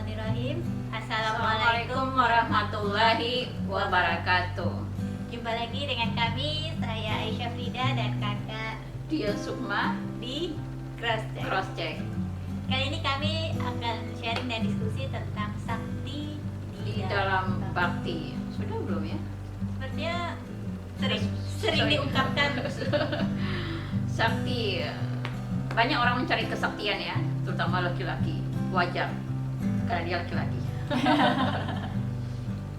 Bismillahirrahmanirrahim. Assalamualaikum warahmatullahi wabarakatuh. Jumpa lagi dengan kami, saya Aisyah Frida dan kakak Dia Sukma di Crosscheck. Crosscheck. Kali ini kami akan sharing dan diskusi tentang sakti Di dalam bakti. Sudah belum ya? Sepertinya sering diungkapkan. Sakti. Banyak orang mencari kesaktian ya, terutama laki-laki. Wajar, karena dia laki-laki.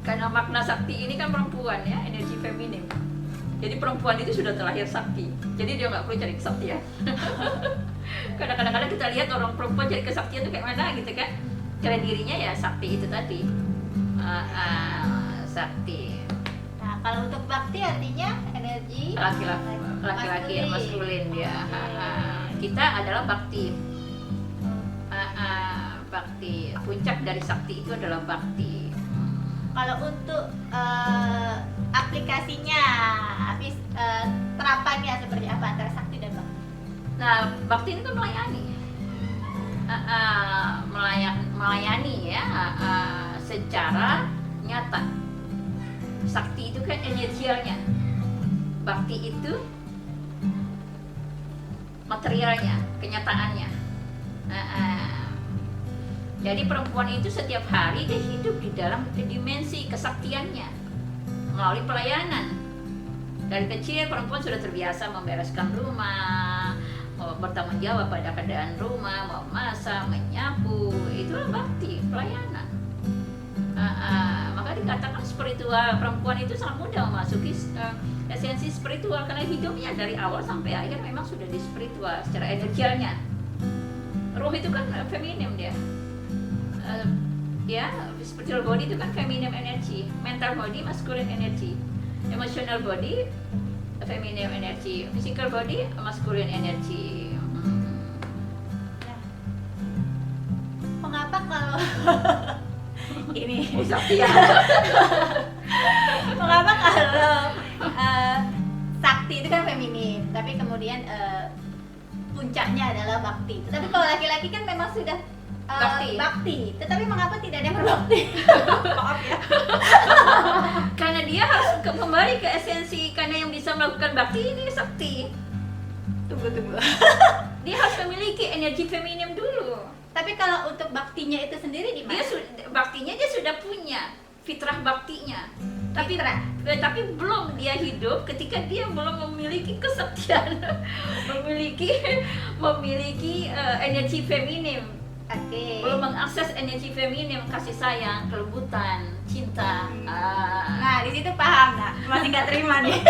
Karena makna sakti ini kan perempuan ya, energi feminim. Jadi perempuan itu sudah terlahir sakti. Jadi dia nggak perlu cari kesaktian. Karena kadang-kadang kita lihat orang perempuan cari kesaktian itu kayak mana gitu kan? Karena dirinya ya sakti itu tadi. Sakti. Nah, kalau untuk bakti artinya energi Laki-laki maskulin dia. Kita adalah bakti. Bakti. Puncak dari sakti itu adalah bakti. Kalau untuk aplikasinya, terapannya seperti apa antara sakti dan bakti? Nah, bakti ini kan melayani. Melayani ya, secara nyata. Sakti itu kan energialnya. Bakti itu materialnya, kenyataannya. Jadi perempuan itu setiap hari dia hidup di dalam dimensi kesaktiannya melalui pelayanan. Dari kecil perempuan sudah terbiasa membereskan rumah, bertanggung jawab pada keadaan rumah, memasak, menyapu. Itulah bakti, pelayanan. Maka dikatakan spiritual, perempuan itu sangat mudah memasuki esensi spiritual karena hidupnya dari awal sampai akhir memang sudah di spiritual secara energialnya. Ruh itu kan feminim dia. Ya, spiritual body itu kan feminim energy, mental body masculine energy, emotional body feminim energy, physical body masculine energy. Nah, mengapa kalau ini Sakti. mengapa kalau sakti itu kan feminim, tapi kemudian puncaknya adalah bakti. Tapi kalau laki-laki kan memang sudah bakti. Tetapi mengapa tidak ada yang berbakti? Maaf ya. Karena dia harus kembali ke esensi, karena yang bisa melakukan bakti ini sakti. Tunggu. Dia harus memiliki energi feminim dulu. Tapi kalau untuk baktinya itu sendiri di mana? Baktinya dia sudah punya fitrah baktinya. Tapi belum dia hidup ketika dia belum memiliki kesaktian, memiliki energi feminim. Oke. Belum mengakses energi feminim, kasih sayang, kelembutan, cinta. Nah, di situ paham, nah. Masih nggak terima nih.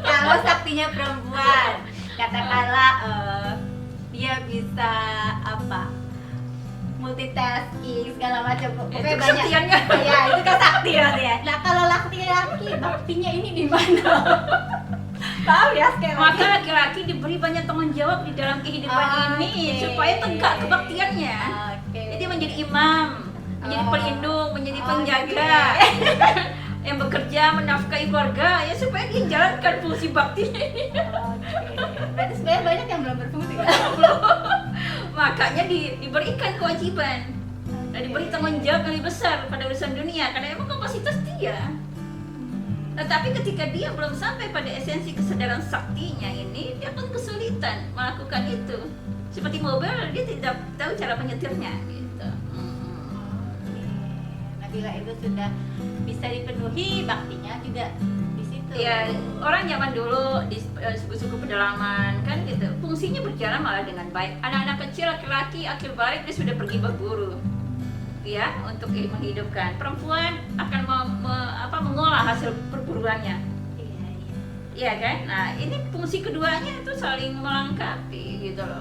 Kalau saktinya perempuan, katakanlah dia bisa multitasking segala macam, pokoknya banyak. Kesaktiannya. Ya, itu kan sakti ya. Nah, kalau laki-laki, baktinya ini di mana? Paham ya sekali lagi. Maka laki-laki diberi banyak tanggung jawab di dalam kehidupan ini supaya tegak kebaktiannya. Jadi menjadi imam, menjadi pelindung, menjadi penjaga, yang bekerja menafkahi keluarga ya supaya dia jalankan fungsi baktinya ini. Berarti sebenarnya banyak yang belum berfungsi. Makanya diberikan kewajiban dan diberi tanggung jawab yang lebih besar pada urusan dunia karena emang kapasitas dia. Tetapi ketika dia belum sampai pada esensi kesadaran saktinya ini, dia akan kesulitan melakukan itu. Seperti mobil, dia tidak tahu cara menyetirnya gitu. Nah, bila itu sudah bisa dipenuhi, baktinya juga di situ. Ya, orang zaman dulu di suku-suku pedalaman kan gitu, fungsinya berjalan malah dengan baik. Anak-anak kecil, laki-laki, akhir balik dia sudah pergi berburu. Ya, untuk menghidupkan. Perempuan akan mengolah hasil perburuannya. Iya kan? Nah, ini fungsi keduanya itu saling melengkapi gitu loh.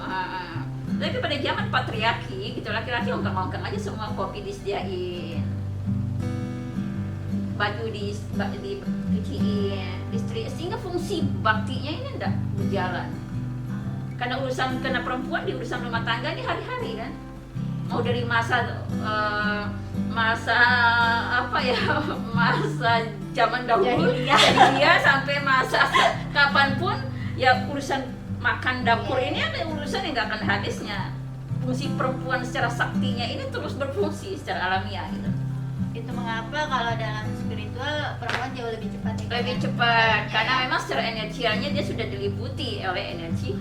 Tapi pada zaman patriarki gitu, laki-laki ongkang-ongkang aja semua, kopi disediain, baju dicuciin, istri, sehingga fungsi baktinya ini enggak berjalan. Karena perempuan di urusan rumah tangga ini hari-hari kan. Mau dari masa zaman dahulu dia sampai masa kapanpun ya urusan makan dapur ini ada urusan yang nggak akan habisnya. fungsi perempuan secara saktinya ini terus berfungsi secara alamiah gitu. Itu mengapa kalau dalam spiritual perempuan jauh lebih cepat ya, Lebih kan? cepat Makanya karena ya. memang secara energialnya dia sudah diliputi oleh energi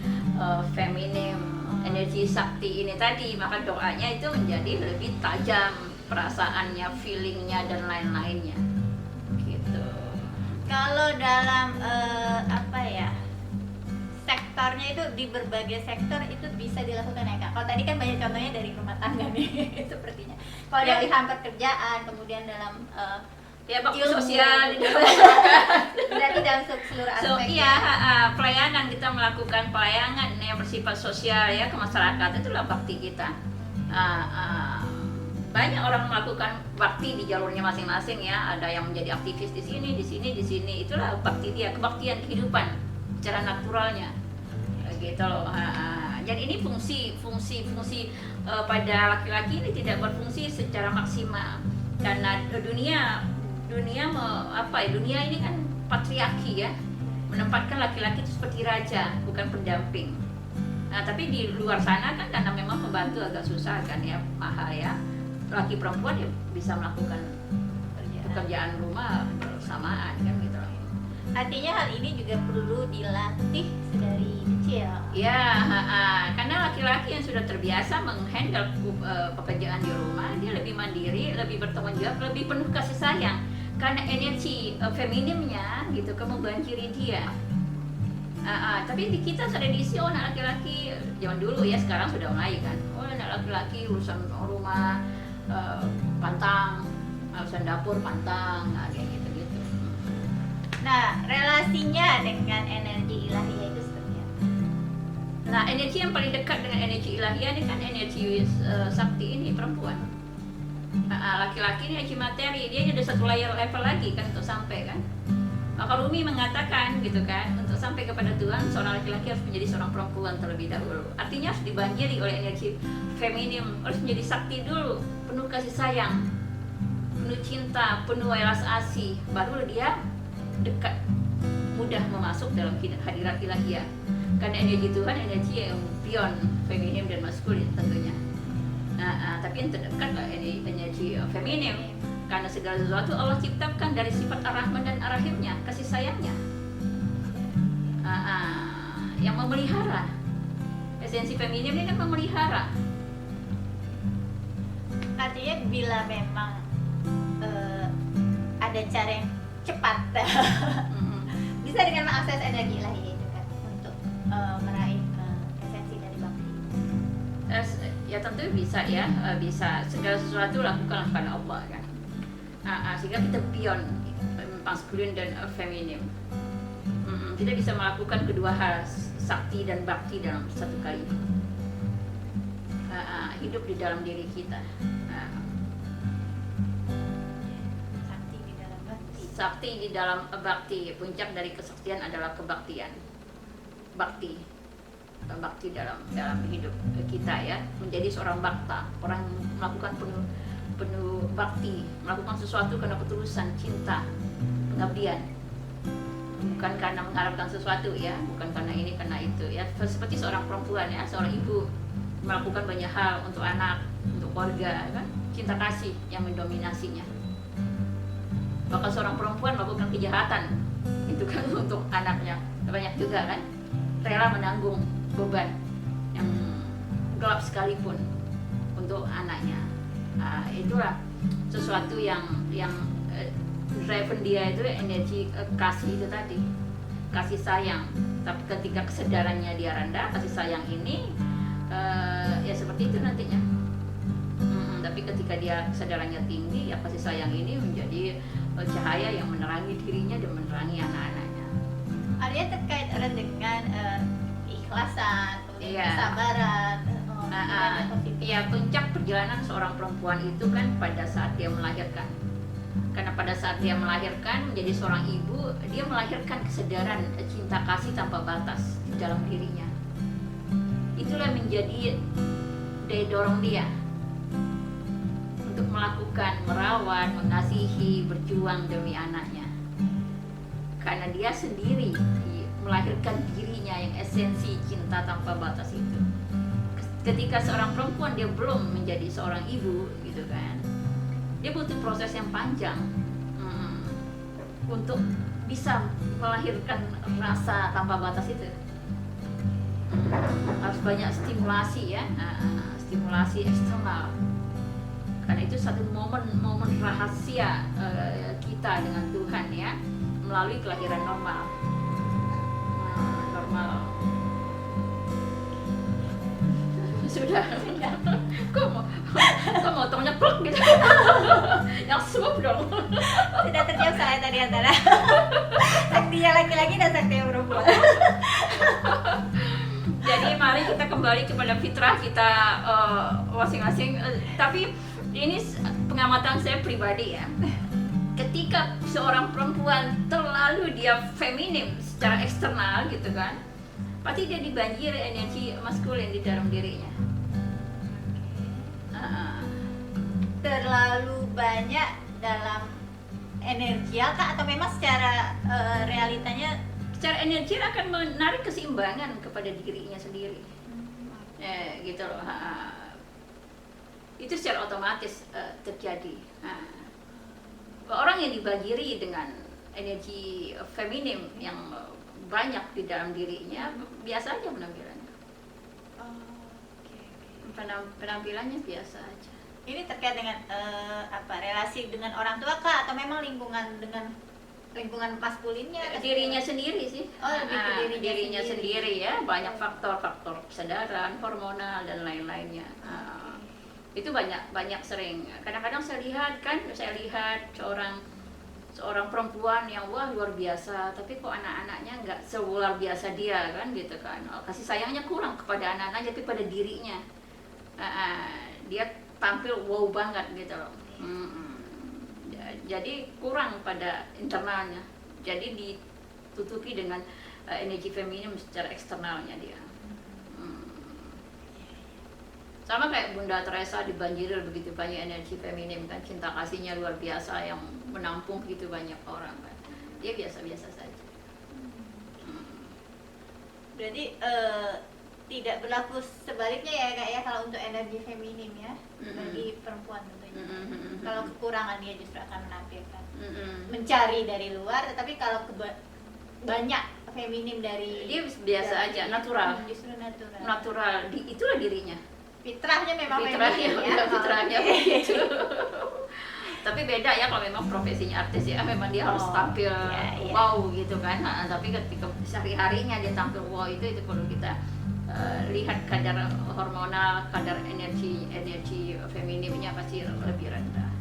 feminim, energi sakti ini tadi, maka doanya itu menjadi lebih tajam, perasaannya, feelingnya dan lain-lainnya gitu. Kalau dalam apa ya, sektornya itu di berbagai sektor itu bisa dilakukan ya Kak. Kalau tadi kan banyak contohnya dari rumah tangga nih sepertinya. Kalau Ya. dari hal pekerjaan, kemudian dalam Ya bakti ilmu, sosial di dalam berarti dalam seluruh So aspek. iya, pelayanan, kita melakukan pelayanan yang bersifat sosial ya ke masyarakat, itulah bakti kita. Banyak orang melakukan bakti di jalurnya masing-masing ya. Ada yang menjadi aktivis di sini, di sini, di sini. Itulah bakti dia, kebaktian kehidupan secara naturalnya, gitu loh. Jadi ini fungsi pada laki-laki ini tidak berfungsi secara maksimal karena dunia ini kan patriarki ya, menempatkan laki-laki itu seperti raja, bukan pendamping. Nah, tapi di luar sana kan karena memang pembantu agak susah kan ya, mahal ya. Laki perempuan ya bisa melakukan pekerjaan rumah bersamaan kan gitu loh. Artinya hal ini juga perlu dilatih sedari kecil. Ya, karena laki-laki yang sudah terbiasa menghandle pekerjaan di rumah, dia lebih mandiri, lebih bertanggung jawab, lebih penuh kasih sayang. Karena energi feminimnya gitu kan membanjiri dia. Tapi di kita sudah diisi anak laki-laki zaman dulu ya, sekarang sudah mulai kan. Oh, anak laki-laki urusan rumah pantang, urusan dapur pantang, kayak gitu-gitu. Nah, relasinya dengan energi ilahiyah itu seperti apa? Nah, energi yang paling dekat dengan energi ilahiyah ini kan energi sakti ini perempuan. Laki-laki ini energi materi, dia ada satu level lagi kan untuk sampai kan. Maka Rumi mengatakan gitu kan, untuk sampai kepada Tuhan seorang laki-laki harus menjadi seorang perempuan terlebih dahulu. Artinya harus dibanjiri oleh energi feminim, harus menjadi sakti dulu, penuh kasih sayang, penuh cinta, penuh welas asih, baru dia dekat, mudah memasuk dalam hadirat ilahiyah. Karena energi Tuhan energi yang beyond feminim dan maskulin tentunya. Tapi yang terdekat lah energi feminim, karena segala sesuatu Allah ciptakan dari sifat Ar-Rahman dan Ar-Rahimnya, kasih sayangnya, yang memelihara. Esensi feminim ini kan memelihara. Artinya bila memang ada cara yang cepat bisa dengan mengakses energi ilahiyah itu kan untuk meraih esensi dari bakti. Ya tentu bisa ya, bisa. Segala sesuatu lakukanlah karena Allah kan. Sehingga kita beyond maskulin dan feminim. Kita bisa melakukan kedua hal, sakti dan bakti dalam satu kali. Hidup di dalam diri kita. Sakti di dalam bakti. Sakti di dalam bakti, puncak dari kesaktian adalah kebaktian. Bakti dalam hidup kita ya, menjadi seorang bakta, orang melakukan penuh bakti, melakukan sesuatu karena ketulusan, cinta, pengabdian, bukan karena mengharapkan sesuatu ya, bukan karena ini karena itu ya. Seperti seorang perempuan ya, seorang ibu melakukan banyak hal untuk anak, untuk keluarga kan, cinta kasih yang mendominasinya. Bahkan seorang perempuan melakukan kejahatan itu kan untuk anaknya, banyak juga kan, rela menanggung beban yang gelap sekalipun untuk anaknya. Itulah sesuatu yang driven dia itu energi kasih itu tadi, kasih sayang. Tapi ketika kesadarannya dia rendah, kasih sayang ini ya seperti itu nantinya. Tapi ketika dia kesadarannya tinggi, ya kasih sayang ini menjadi cahaya yang menerangi dirinya dan menerangi anak-anaknya. Artinya terkait erat dengan keikhlasan, kemudian kesabaran, ya puncak perjalanan seorang perempuan itu kan pada saat dia melahirkan. Karena pada saat dia melahirkan menjadi seorang ibu, dia melahirkan kesadaran cinta kasih tanpa batas di dalam dirinya. Itulah menjadi daya dorong dia untuk melakukan, merawat, mengasihi, berjuang demi anaknya. Karena dia sendiri melahirkan dirinya yang esensi cinta tanpa batas itu. ketika seorang perempuan dia belum menjadi seorang ibu gitu kan, dia butuh proses yang panjang untuk bisa melahirkan rasa tanpa batas itu. Harus banyak stimulasi ya, stimulasi eksternal, karena itu satu momen rahasia kita dengan Tuhan ya, melalui kelahiran normal. Sudah. Kok motongnya plek gitu. Yang smooth dong. Sudah terjawab saya tadi antara saktinya laki-laki dan saktinya perempuan. Jadi mari kita kembali kepada fitrah kita masing-masing. Tapi ini pengamatan saya pribadi ya. Ketika seorang perempuan terlalu dia feminim secara eksternal gitu kan, pasti dia dibanjiri energi maskulin di dalam dirinya. Terlalu banyak dalam energi kah, atau memang secara realitanya? Secara energi akan menarik keseimbangan kepada dirinya sendiri. Gitu loh. Itu secara otomatis terjadi. Orang yang dibanjiri dengan energi feminim yang banyak di dalam dirinya, biasa aja penampilannya. Penampilannya biasa aja. Ini terkait dengan relasi dengan orang tua kah, atau memang lingkungan dengan lingkungan maskulinnya? Dirinya sendiri sih. Lebih ke dirinya sendiri ya, banyak faktor kesadaran, hormonal dan lain-lainnya. Itu banyak sering. Kadang-kadang saya lihat seorang perempuan yang wah luar biasa, tapi kok anak-anaknya nggak seluar biasa dia kan gitu kan. Kasih sayangnya kurang kepada anak-anaknya, tapi pada dirinya dia tampil wow banget gitu loh. Jadi kurang pada internalnya, jadi ditutupi dengan energi feminim secara eksternalnya dia. Sama kayak Bunda Teresa dibanjiri begitu banyak energi feminim kan, cinta kasihnya luar biasa yang menampung begitu banyak orang kan. Dia biasa-biasa saja. Berarti tidak berlaku sebaliknya ya Kak ya, kalau untuk energi feminim ya, bagi perempuan tentunya. Kalau kekurangan dia justru akan menampilkan, mencari dari luar, tetapi kalau banyak feminim dari dia biasa aja, natural. Justru natural. Itulah dirinya. Fitrahnya memang feminim ya. Fitrahnya begitu. Tapi beda ya kalau memang profesinya artis ya, memang dia harus tampil wow gitu kan. Tapi ketika sehari-harinya dia tampil wow, itu perlu kita lihat kadar hormonal, kadar energi feminimnya pasti lebih rendah.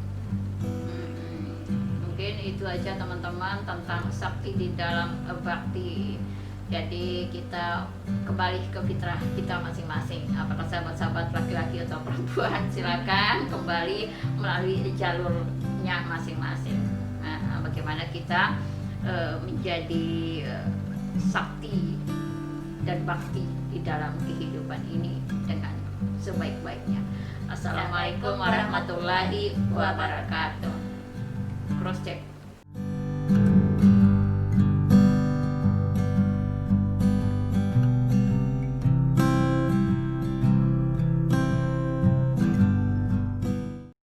Mungkin itu aja teman-teman tentang sakti di dalam bakti. Jadi kita kembali ke fitrah kita masing-masing. Apakah sahabat-sahabat laki-laki atau perempuan, silakan kembali melalui jalurnya masing-masing. Bagaimana kita menjadi sakti dan bakti di dalam kehidupan ini dengan sebaik-baiknya. Assalamualaikum warahmatullahi wabarakatuh. Cross check.